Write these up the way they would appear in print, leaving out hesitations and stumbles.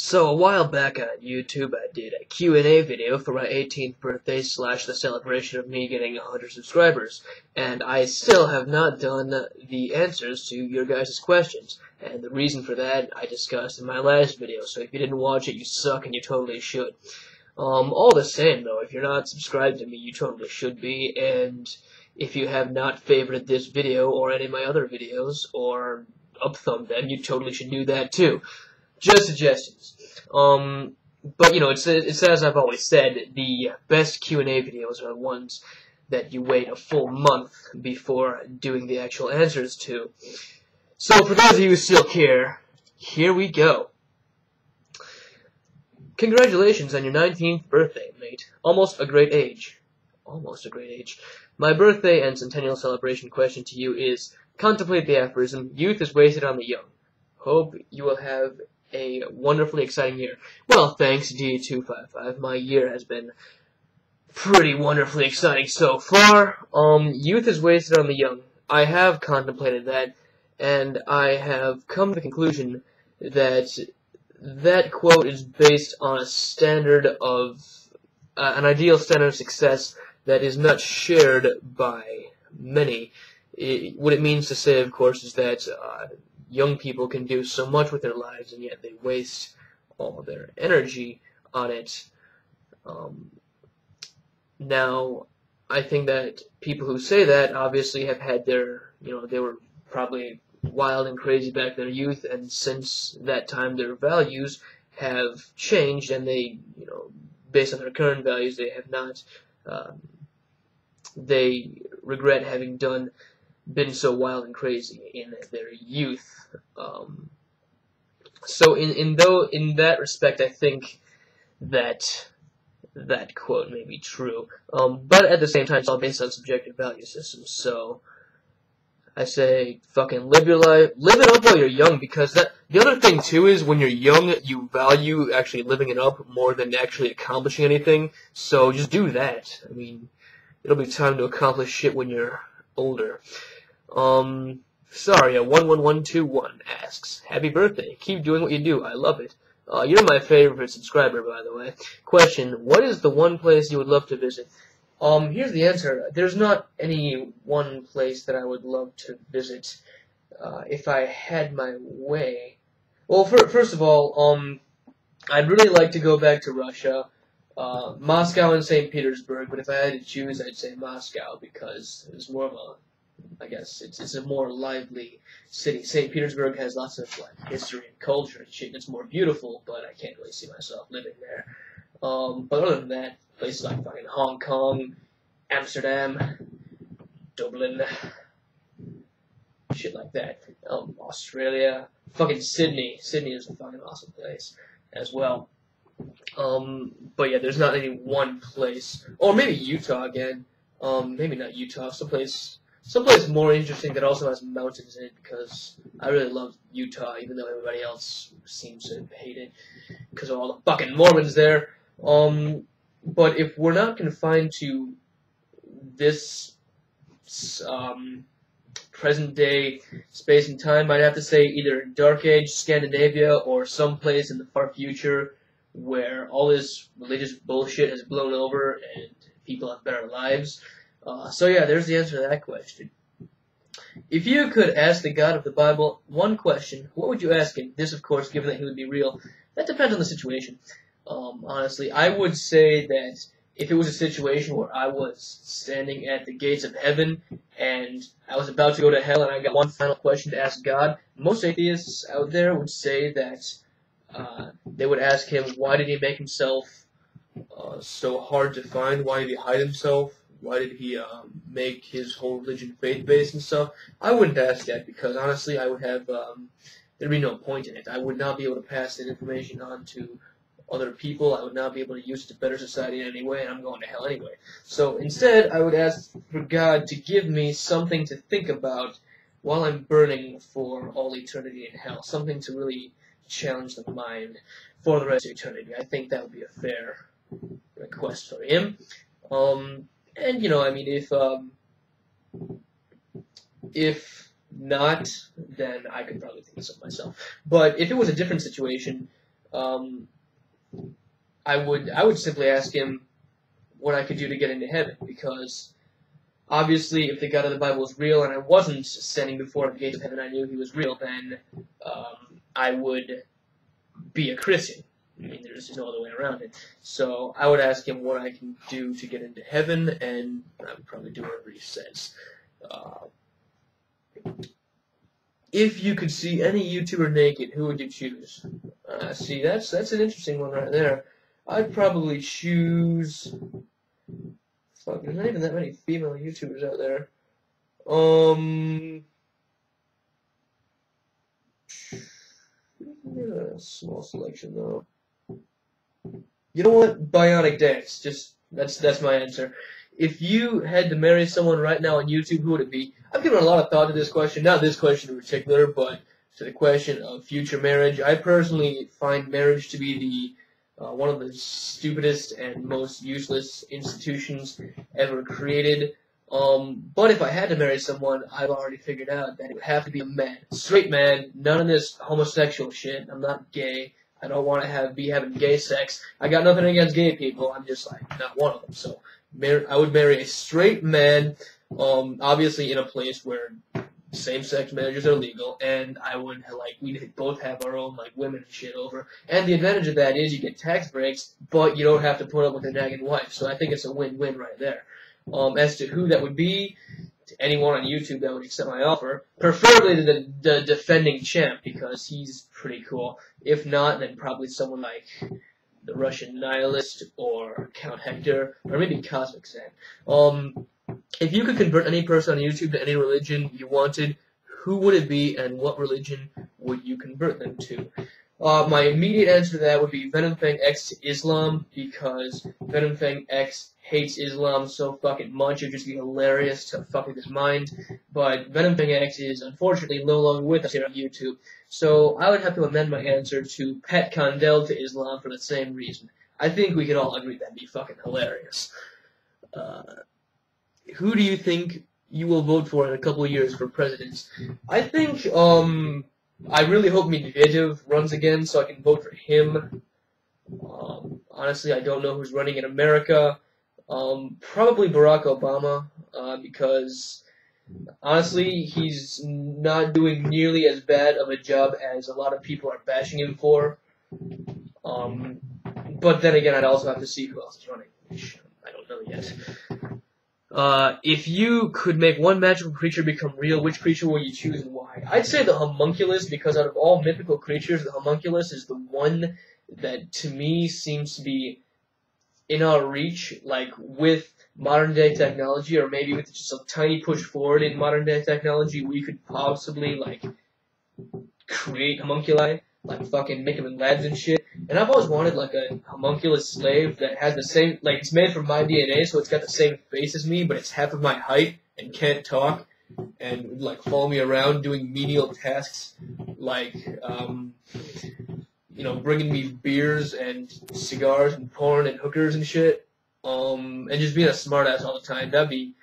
So a while back on YouTube, I did a Q&A video for my 18th birthday / the celebration of me getting 100 subscribers, and I still have not done the answers to your guys' questions, and the reason for that I discussed in my last video, so if you didn't watch it, you suck and you totally should. All the same though, if you're not subscribed to me, you totally should be, and if you have not favorited this video or any of my other videos, or up-thumbed them, you totally should do that too. Just suggestions. But you know, it's as I've always said, the best Q&A videos are the ones that you wait a full month before doing the actual answers to. So for those of you who still care, here we go. Congratulations on your 19th birthday, mate. Almost a great age. Almost a great age. My birthday and centennial celebration question to you is, contemplate the aphorism, youth is wasted on the young. Hope you will have a wonderfully exciting year. Well, thanks, D255. My year has been pretty wonderfully exciting so far. Youth is wasted on the young. I have contemplated that, and I have come to the conclusion that that quote is based on a standard of, an ideal standard of success that is not shared by many. What it means to say, of course, is that young people can do so much with their lives, and yet they waste all their energy on it. Now, I think that people who say that obviously have had their, they were probably wild and crazy back in their youth, and since that time their values have changed, and they, based on their current values, they have not, they regret having been so wild and crazy in their youth. So in that respect, I think that that quote may be true. But at the same time, it's all based on subjective value systems. So I say, fucking live your life, live it up while you're young, because the other thing too is when you're young, you value actually living it up more than actually accomplishing anything. So just do that. I mean, it'll be time to accomplish shit when you're older. Sorry, 11121 asks, happy birthday, keep doing what you do, I love it. You're my favorite subscriber, by the way. Question, what is the one place you would love to visit? Here's the answer. There's not any one place that I would love to visit, if I had my way. Well, first of all, I'd really like to go back to Russia, Moscow and St. Petersburg, but if I had to choose, I'd say Moscow, because it's more of a, I guess it's a more lively city. St. Petersburg has lots of history and culture and shit. It's more beautiful, but I can't really see myself living there. But other than that, places like fucking Hong Kong, Amsterdam, Dublin, shit like that. Australia, fucking Sydney. Sydney is a fucking awesome place as well. But yeah, there's not any one place, or maybe Utah again. Maybe not Utah. Someplace more interesting that also has mountains in it, because I really love Utah, even though everybody else seems to hate it because of all the fucking Mormons there. But if we're not confined to this present day space and time, I'd have to say either Dark Age Scandinavia or someplace in the far future where all this religious bullshit has blown over and people have better lives. So yeah, there's the answer to that question. If you could ask the God of the Bible one question, what would you ask him? This, of course, given that he would be real. That depends on the situation. Honestly, I would say that if it was a situation where I was standing at the gates of heaven and I was about to go to hell and I got one final question to ask God, most atheists out there would say that they would ask him, why did he make himself so hard to find? Why did he hide himself? Why did he make his whole religion faith-based and stuff? I wouldn't ask that, because honestly I would have, there'd be no point in it. I would not be able to pass that information on to other people. I would not be able to use it to better society in any way, and I'm going to hell anyway. So instead, I would ask for God to give me something to think about while I'm burning for all eternity in hell. Something to really challenge the mind for the rest of eternity. I think that would be a fair request for him. And, I mean, if not, then I could probably think of something myself. But if it was a different situation, I would simply ask him what I could do to get into heaven, because obviously, if the God of the Bible was real and I wasn't standing before the gates of heaven, I knew he was real, then I would be a Christian. I mean, there's no other way around it. So I would ask him what I can do to get into heaven, and I would probably do whatever he says. If you could see any YouTuber naked, who would you choose? See, that's an interesting one right there. I'd probably choose... Fuck, there's not even that many female YouTubers out there. A small selection though. You know what? Bionic Dax. Just that's my answer. If you had to marry someone right now on YouTube, who would it be? I've given a lot of thought to this question. Not this question in particular, but to the question of future marriage. I personally find marriage to be the one of the stupidest and most useless institutions ever created. But if I had to marry someone, I've already figured out that it would have to be a man. Straight man, none of this homosexual shit. I'm not gay. I don't want to be having gay sex. I got nothing against gay people. I'm just like not one of them. So I would marry a straight man, obviously in a place where same-sex marriages are legal, and we'd both have our own women and shit over. And the advantage of that is you get tax breaks, but you don't have to put up with a nagging wife. So I think it's a win-win right there. As to who that would be, to anyone on YouTube that would accept my offer, preferably the defending champ, because he's pretty cool. If not, then probably someone like the Russian Nihilist, or Count Hector, or maybe Cosmic Sand. If you could convert any person on YouTube to any religion you wanted, who would it be, and what religion would you convert them to? My immediate answer to that would be Venom Fang X to Islam, because Venom Fang X hates Islam so fucking much, it would just be hilarious to fuck with his mind. But Venom Fang X is unfortunately no longer with us here on YouTube, so I would have to amend my answer to Pat Condell to Islam for the same reason. I think we could all agree that'd be fucking hilarious. Who do you think you will vote for in a couple of years for president? I think, I really hope Medvedev runs again so I can vote for him. Honestly, I don't know who's running in America. Probably Barack Obama, because honestly, he's not doing nearly as bad of a job as a lot of people are bashing him for. But then again, I'd also have to see who else is running, which I don't know yet. If you could make one magical creature become real, which creature will you choose and why? I'd say the homunculus, because out of all mythical creatures, the homunculus is the one that, to me, seems to be in our reach, with modern-day technology, or maybe with just a tiny push forward in modern-day technology, we could possibly, create homunculi, fucking make them in labs and shit. And I've always wanted, a homunculus slave that has the same, it's made from my DNA, so it's got the same face as me, but it's half of my height and can't talk, and would, follow me around doing menial tasks, bringing me beers and cigars and porn and hookers and shit, and just being a smartass all the time. That'd be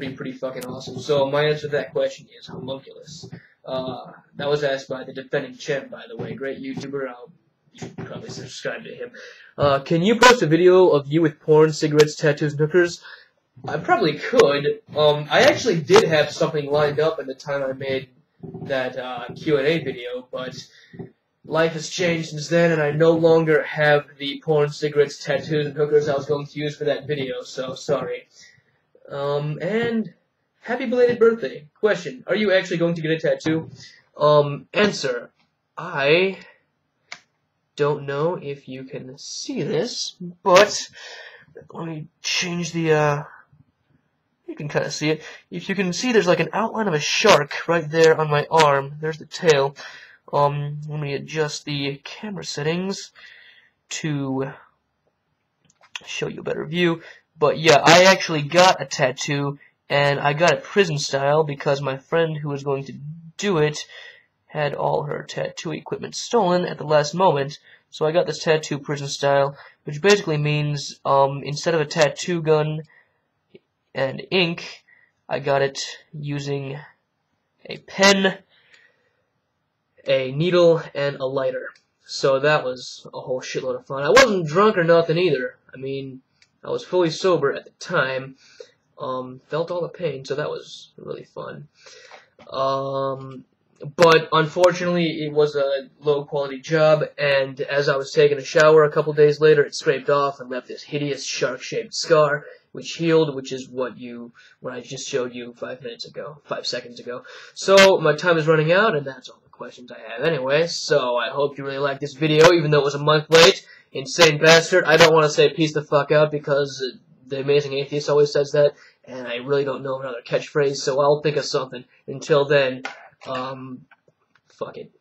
pretty fucking awesome. So my answer to that question is homunculus. That was asked by the defending champ, by the way. Great YouTuber. You should probably subscribe to him. Can you post a video of you with porn, cigarettes, tattoos, and hookers? I probably could. I actually did have something lined up at the time I made that Q&A video, but life has changed since then, and I no longer have the porn, cigarettes, tattoos, and hookers I was going to use for that video, so sorry. And happy belated birthday. Question, are you actually going to get a tattoo? Answer, I don't know if you can see this, but let me change the, you can kind of see it. If you can see, there's an outline of a shark right there on my arm. There's the tail. Let me adjust the camera settings to show you a better view. But yeah, I actually got a tattoo, and I got it prison style because my friend who was going to do it had all her tattoo equipment stolen at the last moment. So I got this tattoo prison style, which basically means instead of a tattoo gun and ink, I got it using a pen, a needle, and a lighter. So that was a whole shitload of fun. I wasn't drunk or nothing either. I mean, I was fully sober at the time. Felt all the pain, so that was really fun. But unfortunately, it was a low-quality job, and as I was taking a shower a couple days later, it scraped off and left this hideous shark-shaped scar, which healed, which is what I just showed you 5 seconds ago. So, my time is running out, and that's all the questions I have anyway, so I hope you really liked this video, even though it was a month late. Insane bastard. I don't want to say peace the fuck out, because the Amazing Atheist always says that, and I really don't know another catchphrase, so I'll think of something. Until then, fuck it.